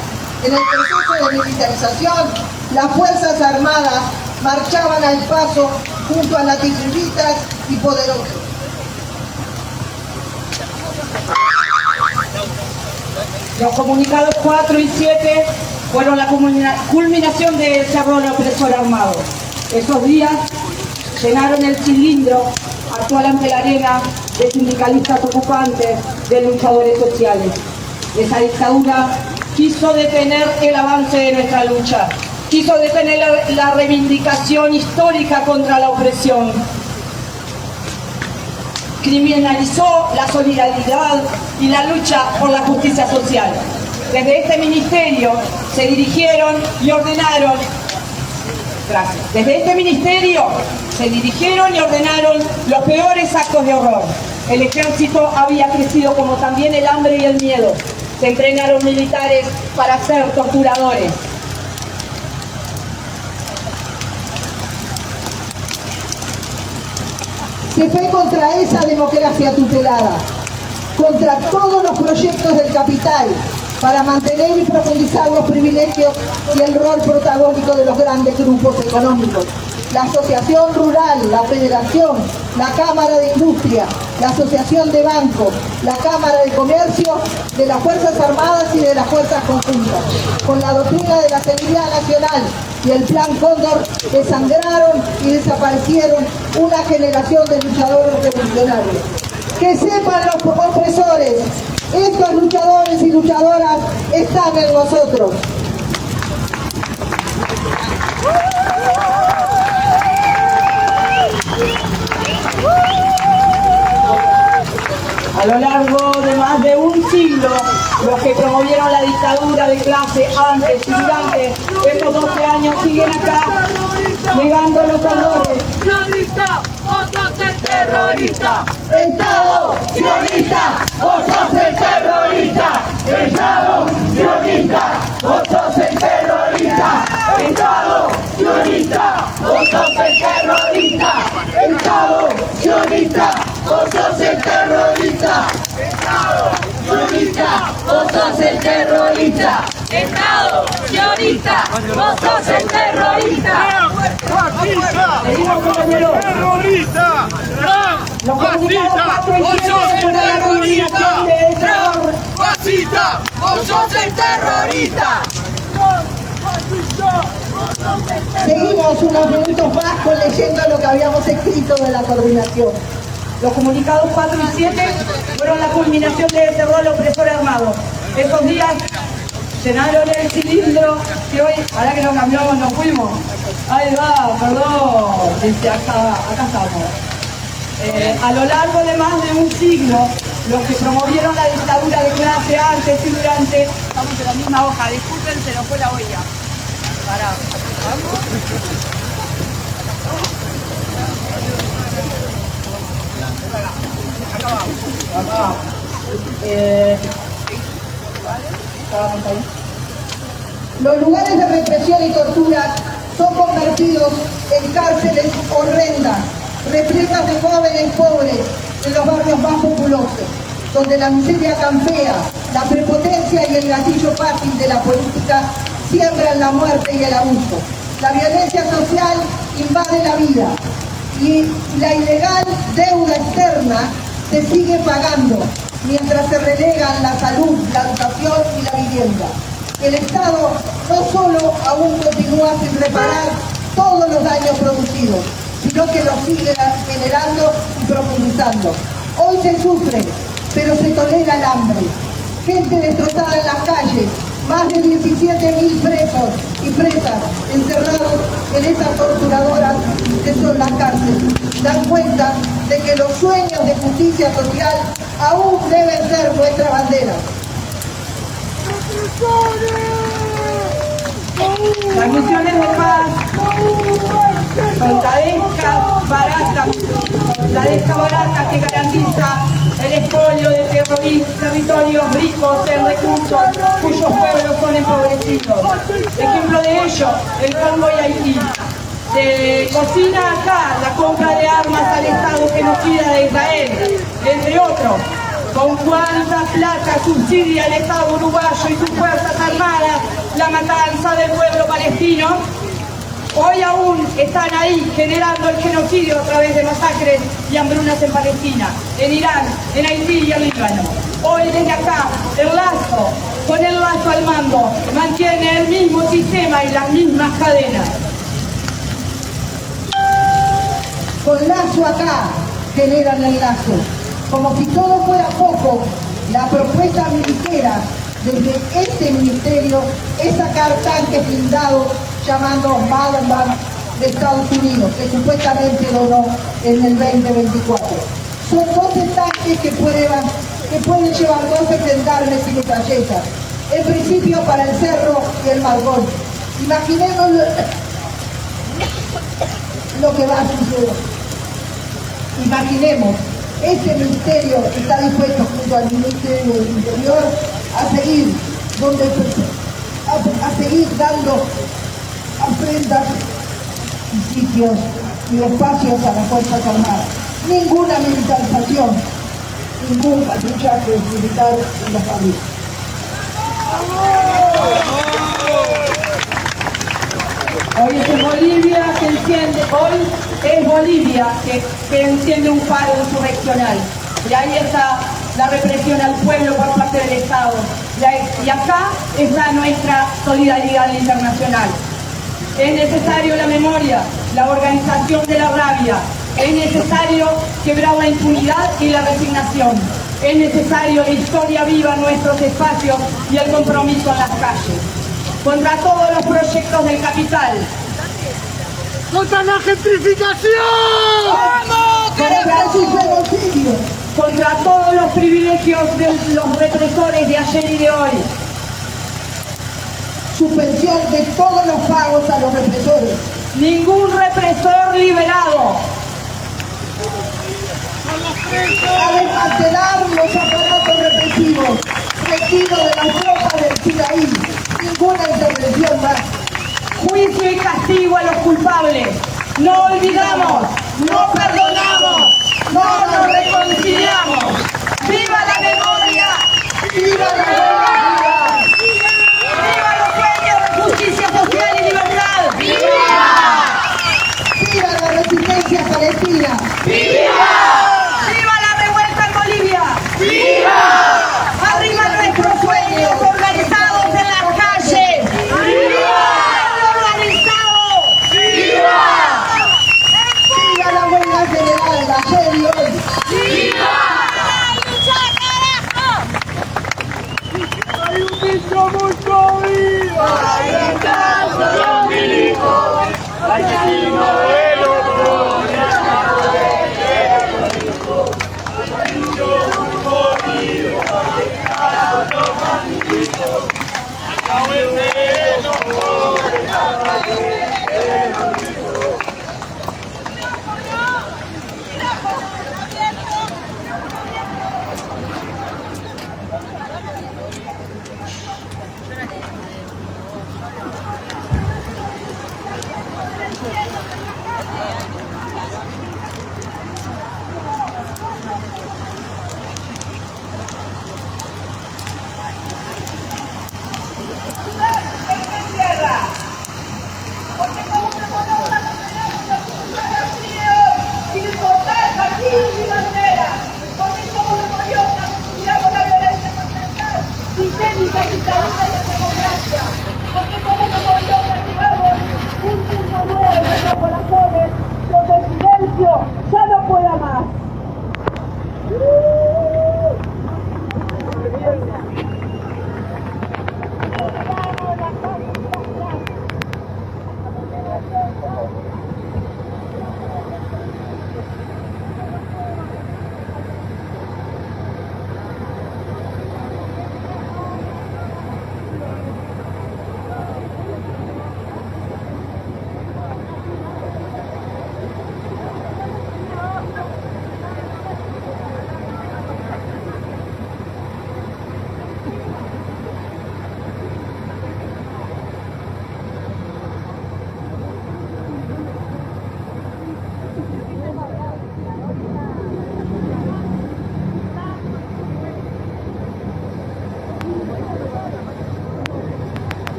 S6: En el proceso de militarización, las Fuerzas Armadas marchaban al paso junto a latifunditas y poderosos.
S8: Los comunicados 4 y 7 fueron la culminación del terror opresor armado. Esos días llenaron el cilindro actual ante la arena de sindicalistas ocupantes, de luchadores sociales. Esa dictadura quiso detener el avance de nuestra lucha, quiso detener la reivindicación histórica contra la opresión. Criminalizó la solidaridad y la lucha por la justicia social. Desde este ministerio se dirigieron y ordenaron, los peores actos de horror. El ejército había crecido como también el hambre y el miedo. Se entrenaron militares para ser torturadores.
S6: Se fue contra esa democracia tutelada, contra todos los proyectos del capital, para mantener y profundizar los privilegios y el rol protagónico de los grandes grupos económicos. La Asociación Rural, la Federación, la Cámara de Industria, la Asociación de Bancos, la Cámara de Comercio, de las Fuerzas Armadas y de las Fuerzas Conjuntas. Con la doctrina de la Seguridad Nacional y el Plan Cóndor, desangraron y desaparecieron una generación de luchadores revolucionarios. Que sepan los opresores, estos luchadores y luchadoras están en nosotros.
S8: A lo largo de más de un siglo, los que promovieron la dictadura de clase antes y durante estos 12 años siguen acá, negando los horrores.
S3: ¡Sionista! ¡Vos sos el terrorista!
S6: ¡Estado sionista! ¡Vos sos el terrorista! ¡Estado sionista! ¡Vos sos el terrorista! ¡Estado sionista! ¡Vos sos el terrorista! ¡Estado sionista! ¡Vos sos el terrorista! ¡Estado sionista! ¡Vos sos el terrorista!
S3: ¡Estado sionista! ¡Vos sos el terrorista!
S8: Seguimos, compañeros.
S1: ¡Terrorista!
S8: Los comunicados 4 y 7 fueron la culminación del terror.
S1: ¡Fascista! ¡Vos sos el terrorista!
S6: Seguimos unos minutos más leyendo lo que habíamos escrito de la coordinación.
S8: Los comunicados 4 y 7 fueron la culminación del terror opresor armado. Esos días llenaron el cilindro que hoy, ahora que nos cambiamos, nos fuimos. Ahí va, perdón, acá estamos. A lo largo de más de un siglo, los que promovieron la dictadura de clase antes y durante... Estamos en la misma hoja, disculpen, se nos fue la olla. Pará.
S6: Los lugares de represión y tortura son convertidos en cárceles horrendas, repletas de jóvenes pobres en los barrios más populosos, donde la miseria campea, La prepotencia y el gatillo fácil de la política siembran la muerte y el abuso. La violencia social invade la vida y la ilegal deuda externa se sigue pagando mientras se relegan la salud, la educación y la vivienda. El Estado no solo aún continúa sin reparar todos los daños producidos, sino que los sigue generando y profundizando. Hoy se sufre, pero se tolera el hambre. Gente destrozada en las calles, más de 17.000 presos y presas encerrados en esas torturadoras que son las cárceles. Dan cuenta de que los sueños de justicia social aún deben ser nuestra bandera.
S8: Las misiones de paz la desca barata que garantiza el expolio de territorios ricos en recursos cuyos pueblos son empobrecidos. Ejemplo de ello, el Congo y Haití. Se cocina acá la compra de armas al Estado genocida de Israel, entre otros. ¿Con cuánta plata subsidia el Estado uruguayo y sus fuerzas armadas la matanza del pueblo palestino? Hoy aún están ahí generando el genocidio a través de masacres y hambrunas en Palestina, en Irán, en Haití y en Líbano. Hoy desde acá, con el Lazo al mando, mantiene el mismo sistema y las mismas cadenas.
S6: Con Lazo acá generan el Lazo. Como si todo fuera poco, la propuesta militar desde este ministerio es sacar tanques blindados llamando Malenbach de Estados Unidos, que supuestamente donó en el 2024. Son 12 tanques que pueden llevar 12 gendarmes y metralletas, en principio para el Cerro y el Margón. Imaginemos lo que va a suceder. Imaginemos, este ministerio está dispuesto junto al Ministerio del Interior a seguir dando ofrendas y sitios y espacios a las Fuerzas Armadas. Ninguna militarización, ningún patrullaje militar en las fábricas.
S8: Hoy es Bolivia que enciende un faro insurreccional. Y ahí está la represión al pueblo por parte del Estado. Y acá está nuestra solidaridad internacional. Es necesario la memoria, la organización de la rabia. Es necesario quebrar la impunidad y la resignación. Es necesario la historia viva en nuestros espacios y el compromiso en las calles. Contra todos los proyectos del capital.
S1: ¡Contra la gentrificación!
S6: ¡Vamos! ¡Contra su genocidio!
S8: Contra todos los privilegios de los represores de ayer y de hoy.
S6: Suspensión de todos los pagos a los represores.
S8: Ningún represor liberado.
S6: A desmantelar los aparatos represivos. Retiro de las tropas del Sinaí. Ninguna intervención más.
S8: Juicio y castigo a los culpables. No olvidamos, no perdonamos, no nos reconciliamos. ¡Viva la memoria!
S6: ¡Viva la memoria!
S8: ¡Viva los sueños de justicia social y libertad!
S6: ¡Viva! ¡Viva la resistencia palestina!
S8: ¡Viva! ¡Viva la revuelta en Bolivia! ¡Viva! ¡Arriba nuestros sueños organizados en las calles! ¡Viva!
S6: ¡Viva la huelga general de ayer y hoy!
S8: ¡Viva!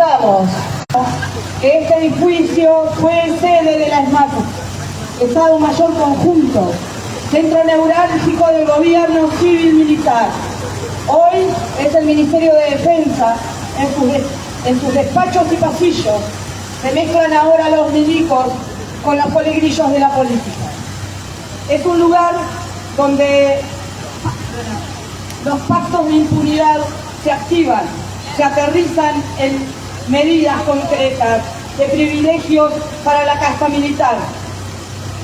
S8: Avanzamos. Este edificio fue sede de la ESMAD, Estado Mayor Conjunto, centro neurálgico del gobierno civil militar. Hoy es el Ministerio de Defensa. En sus despachos y pasillos se mezclan ahora los milicos con los poligrillos de la política. Es un lugar donde los pactos de impunidad se activan, se aterrizan en medidas concretas de privilegios para la casta militar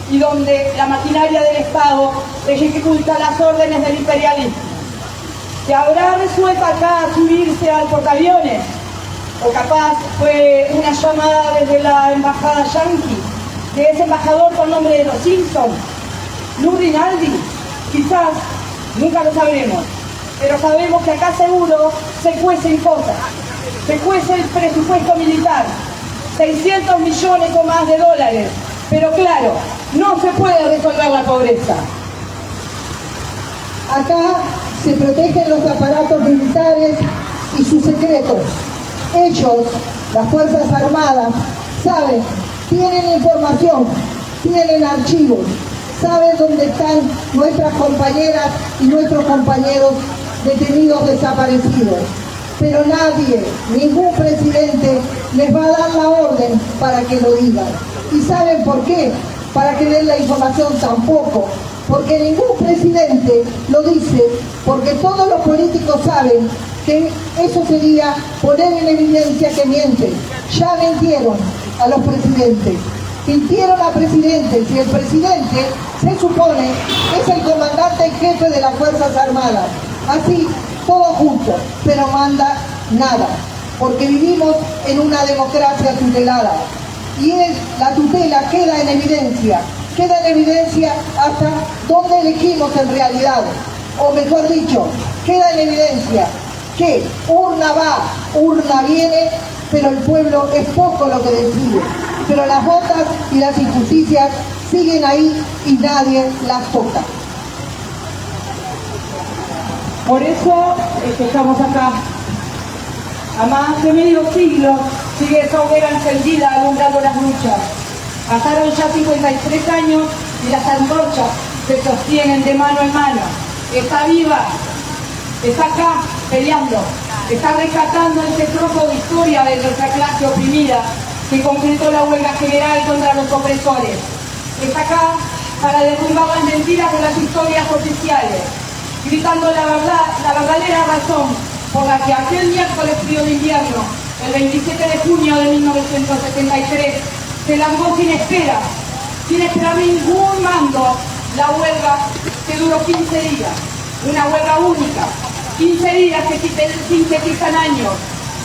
S8: y donde la maquinaria del Estado ejecuta las órdenes del imperialismo. ¿Se habrá resuelto acá subirse al portaaviones? O capaz fue una llamada desde la embajada yanqui, de ese embajador con nombre de los Simpsons, Lou Rinaldi. Quizás, nunca lo sabremos, pero sabemos que acá seguro se cuecen cosas. Se cuece el presupuesto militar, 600 millones o más de dólares, pero claro, no se puede resolver la pobreza.
S6: Acá se protegen los aparatos militares y sus secretos. Ellos, las Fuerzas Armadas, saben, tienen información, tienen archivos, saben dónde están nuestras compañeras y nuestros compañeros detenidos desaparecidos. Pero nadie, ningún presidente, les va a dar la orden para que lo digan. ¿Y saben por qué? Para que den la información tampoco. Porque ningún presidente lo dice, porque todos los políticos saben que eso sería poner en evidencia que mienten. Ya mintieron a los presidentes, mintieron a presidentes, y el presidente se supone es el comandante en jefe de las Fuerzas Armadas. Así, todo junto, pero manda nada, porque vivimos en una democracia tutelada, y la tutela queda en evidencia hasta dónde elegimos en realidad, o mejor dicho, queda en evidencia que urna va, urna viene, pero el pueblo es poco lo que decide, pero las botas y las injusticias siguen ahí y nadie las toca.
S8: Por eso es que estamos acá. A más de medio siglo sigue esa hoguera encendida alumbrando las luchas. Pasaron ya 53 años y las antorchas se sostienen de mano en mano. Está viva, está acá peleando, está rescatando ese trozo de historia de nuestra clase oprimida que concretó la huelga general contra los opresores. Está acá para derrumbar las mentiras de las historias oficiales, gritando la verdadera razón por la que aquel miércoles frío de invierno, el 27 de junio de 1973, se largó sin esperar ningún mando, la huelga que duró 15 días, una huelga única, 15 días que sintetizan años,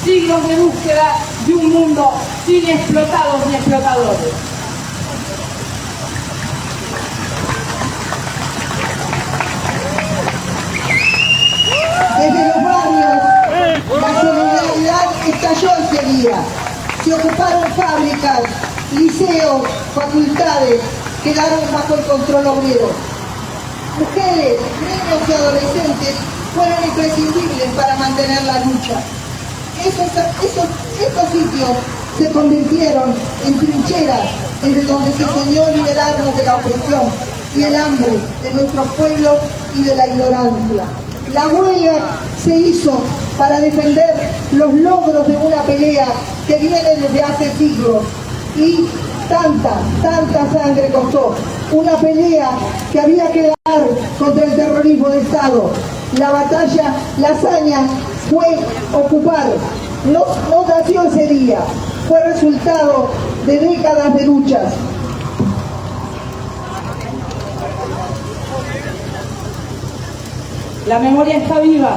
S8: siglos de búsqueda de un mundo sin explotados ni explotadores.
S6: Desde los barrios, la solidaridad estalló ese día. Se ocuparon fábricas, liceos, facultades, quedaron bajo el control obrero. Mujeres, niños y adolescentes fueron imprescindibles para mantener la lucha. Estos sitios se convirtieron en trincheras desde donde se soñó liberarnos de la opresión y el hambre de nuestro pueblo y de la ignorancia. La huelga se hizo para defender los logros de una pelea que viene desde hace siglos y tanta sangre costó. Una pelea que había que dar contra el terrorismo de Estado. La batalla, la hazaña fue ocupar. No nació ese día, fue resultado de décadas de luchas.
S8: La memoria está viva,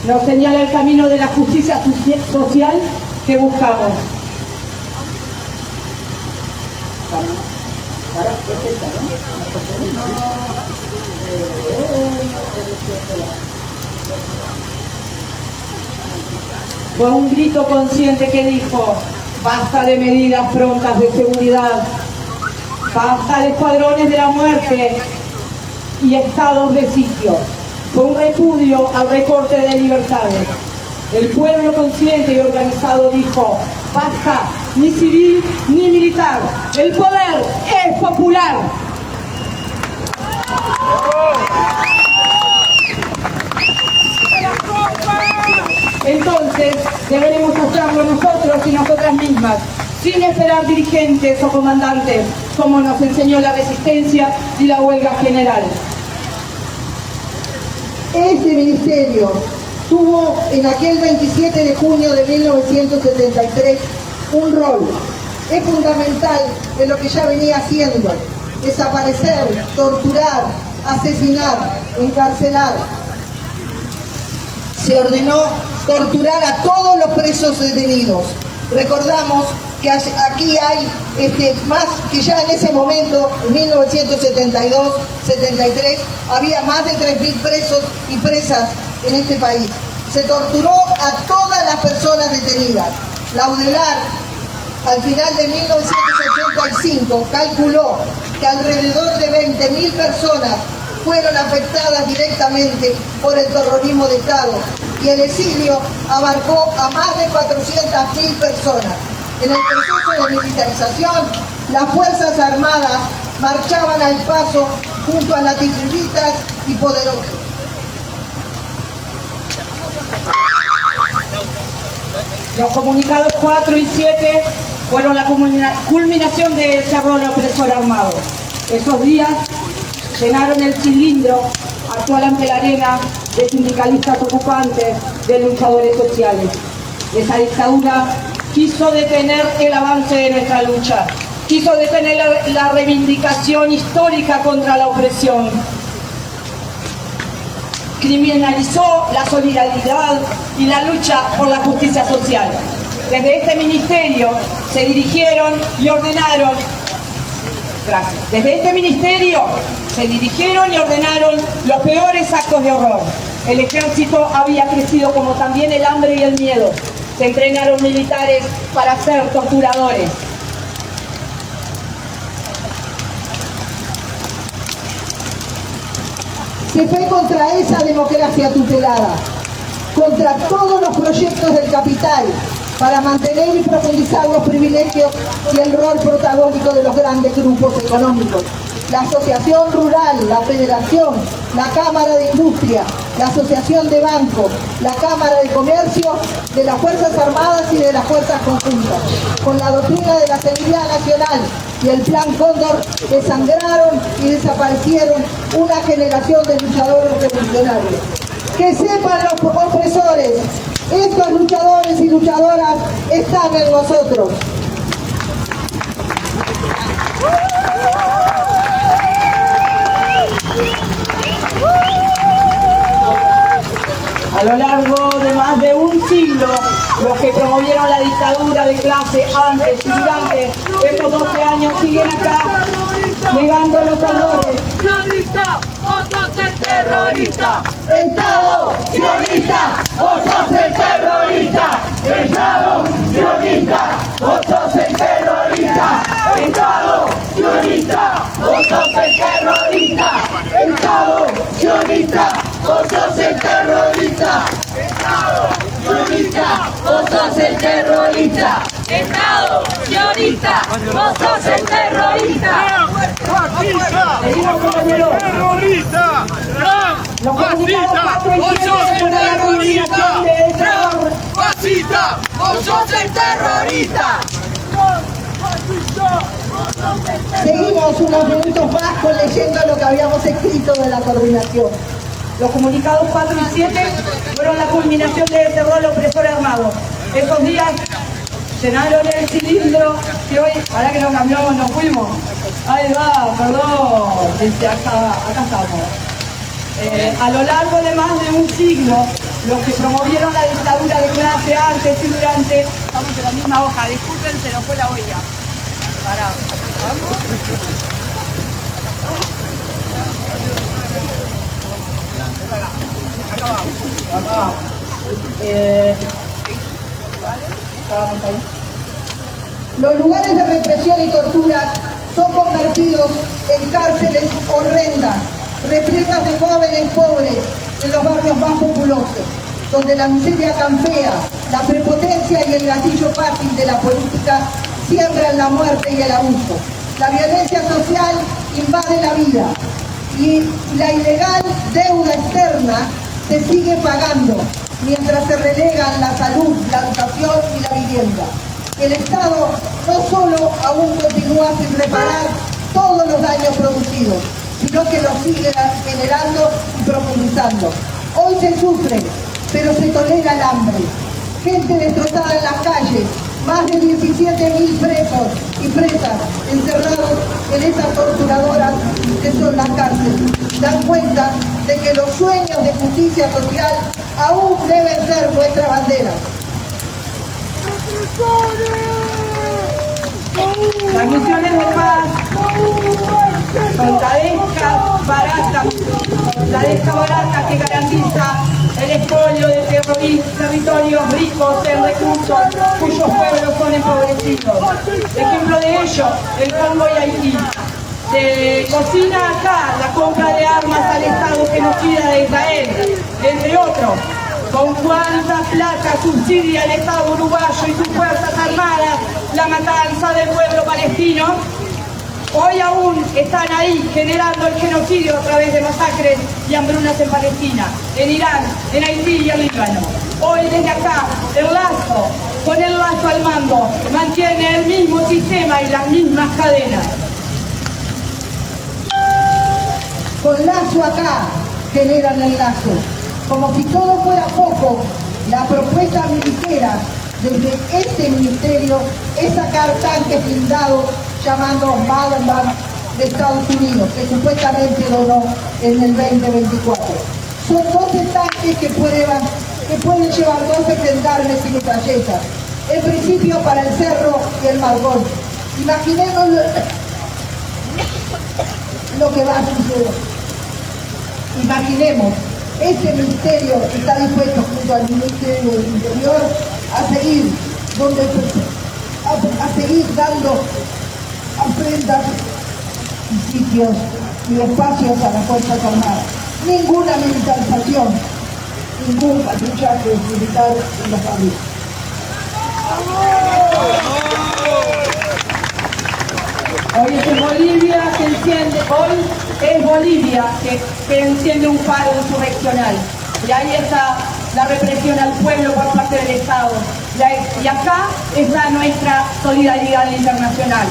S8: nos señala el camino de la justicia social que buscamos. Fue un grito consciente que dijo: basta de medidas prontas de seguridad, basta de escuadrones de la muerte y estados de sitio. Fue un repudio al recorte de libertades. El pueblo consciente y organizado dijo: basta, ni civil ni militar, el poder es popular. Entonces deberemos hacerlo nosotros y nosotras mismas, sin esperar dirigentes o comandantes, como nos enseñó la resistencia y la huelga general.
S6: Este ministerio tuvo en aquel 27 de junio de 1973 un rol. Es fundamental en lo que ya venía haciendo: desaparecer, torturar, asesinar, encarcelar. Se ordenó torturar a todos los presos detenidos. Recordamos que aquí hay más que ya en ese momento, en 1972-73, había más de 3.000 presos y presas en este país. Se torturó a todas las personas detenidas. Laudelar, al final de 1985, calculó que alrededor de 20.000 personas fueron afectadas directamente por el terrorismo de Estado, y el exilio abarcó a más de 400.000 personas. En el proceso de militarización, las Fuerzas Armadas marchaban al paso junto a latifunditas y poderosos.
S8: Los comunicados 4 y 7 fueron la culminación del terror opresor armado. Esos días llenaron el cilindro actual ante la arena de sindicalistas ocupantes, de luchadores sociales. Esa dictadura quiso detener el avance de nuestra lucha, quiso detener la reivindicación histórica contra la opresión. Criminalizó la solidaridad y la lucha por la justicia social. Desde este ministerio se dirigieron y ordenaron, desde este ministerio se dirigieron y ordenaron los peores actos de horror. El ejército había crecido como también el hambre y el miedo. Se entrenaron militares para ser torturadores.
S6: Se fue contra esa democracia tutelada, contra todos los proyectos del capital, para mantener y profundizar los privilegios y el rol protagónico de los grandes grupos económicos. La Asociación Rural, la Federación, la Cámara de Industria, la Asociación de Bancos, la Cámara de Comercio, de las Fuerzas Armadas y de las Fuerzas Conjuntas, con la doctrina de la Seguridad Nacional y el Plan Cóndor, desangraron y desaparecieron una generación de luchadores revolucionarios. Que sepan los opresores, estos luchadores y luchadoras están en nosotros.
S8: A lo largo de más de un siglo, los que promovieron la dictadura de clase antes y durante estos 12 años siguen acá, negando los errores.
S3: ¡Sionista! ¡Vos sos el terrorista!
S6: ¡Estado sionista! ¡Vos sos el terrorista! ¡Estado sionista! ¡Vos sos el terrorista! ¡Estado sionista! ¡Vos sos el terrorista! ¡Estado sionista! ¡Vos sos el terrorista! ¡Estado sionista! ¡Vos sos el terrorista!
S3: ¡Estado sionista! ¡Vos sos el terrorista!
S8: Seguimos, compañeros.
S1: ¡Terrorista!
S8: Los comunicados 4 y 7 fueron la culminación del terror.
S1: ¡Fascista! ¡Vos sos el terrorista!
S6: Seguimos unos minutos más leyendo lo que habíamos escrito de la coordinación.
S8: Los comunicados 4 y 7 fueron la culminación del terror opresor armado. Esos días llenaron el cilindro que hoy, para que nos cambiamos, nos fuimos. Ahí va, perdón, acá estamos. A lo largo de más de un siglo, los que promovieron la dictadura de clase antes y durante, estamos en la misma hoja, disculpen, se nos fue la olla. Pará.
S6: Los lugares de represión y tortura son convertidos en cárceles horrendas, repletas de jóvenes pobres en los barrios más populosos. donde la miseria campea, la prepotencia y el gatillo fácil de la política siembran la muerte y el abuso. La violencia social invade la vida y la ilegal deuda externa se sigue pagando, mientras se relegan la salud, la educación y la vivienda. El Estado no solo aún continúa sin reparar todos los daños producidos, sino que los sigue generando y profundizando. Hoy se sufre, pero se tolera el hambre. Gente destrozada en las calles, más de 17.000 presos y presas encerrados en esas torturadoras que son las cárceles. Dan cuenta de que los sueños de justicia social aún deben ser nuestra bandera.
S8: Las misiones de paz la desca barata que garantiza el expolio de territorios ricos en recursos cuyos pueblos son empobrecidos. Ejemplo de ello, el Congo y Haití. Se cocina acá la compra de armas al Estado genocida de Israel, entre otros. ¿Con cuánta plata subsidia el Estado uruguayo y sus fuerzas armadas la matanza del pueblo palestino? Hoy aún están ahí generando el genocidio a través de masacres y hambrunas en Palestina, en Irán, en Haití y en Líbano. Hoy desde acá, con el lazo al mando, mantiene el mismo sistema y las mismas cadenas.
S6: Con lazo acá generan el lazo. Como si todo fuera poco, la propuesta militar desde este ministerio es sacar tanques blindados llamando Madelman de Estados Unidos, que supuestamente donó en el 2024. Son 12 tanques que pueden llevar 12 gendarmes y metralletas, en principio para el Cerro y el Margón. Imaginemos lo que va a suceder. Imaginemos, este ministerio está dispuesto junto al Ministerio del Interior a seguir dando ofrendas y sitios y espacios a las Fuerzas Armadas. Ninguna militarización, ningún patrullaje militar en la familia.
S8: Hoy es Bolivia que enciende, que enciende un faro insurreccional. Y ahí está la represión al pueblo por parte del Estado. Y acá está nuestra solidaridad internacional.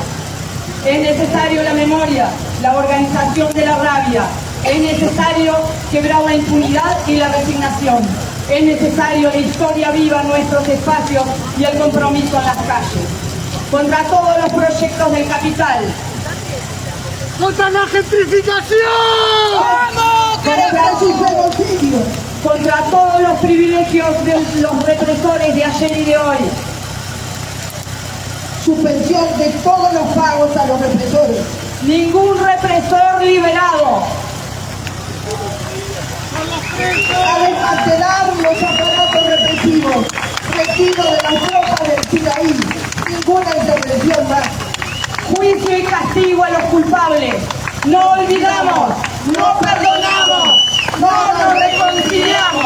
S8: Es necesario la memoria, la organización de la rabia. Es necesario quebrar la impunidad y la resignación. Es necesario la historia viva en nuestros espacios y el compromiso en las calles. Contra todos los proyectos del capital.
S1: ¡Contra la gentrificación!
S6: ¡Vamos! ¡Contra sus genocidios!
S8: Contra todos los privilegios de los represores de ayer y de hoy.
S6: Suspensión de todos los pagos a los represores.
S8: Ningún represor liberado.
S6: A desmantelar los aparatos represivos. Retiro de las tropas del Sinaí. Ninguna intervención más.
S8: Juicio y castigo a los culpables. No olvidamos, no perdonamos, no nos reconciliamos.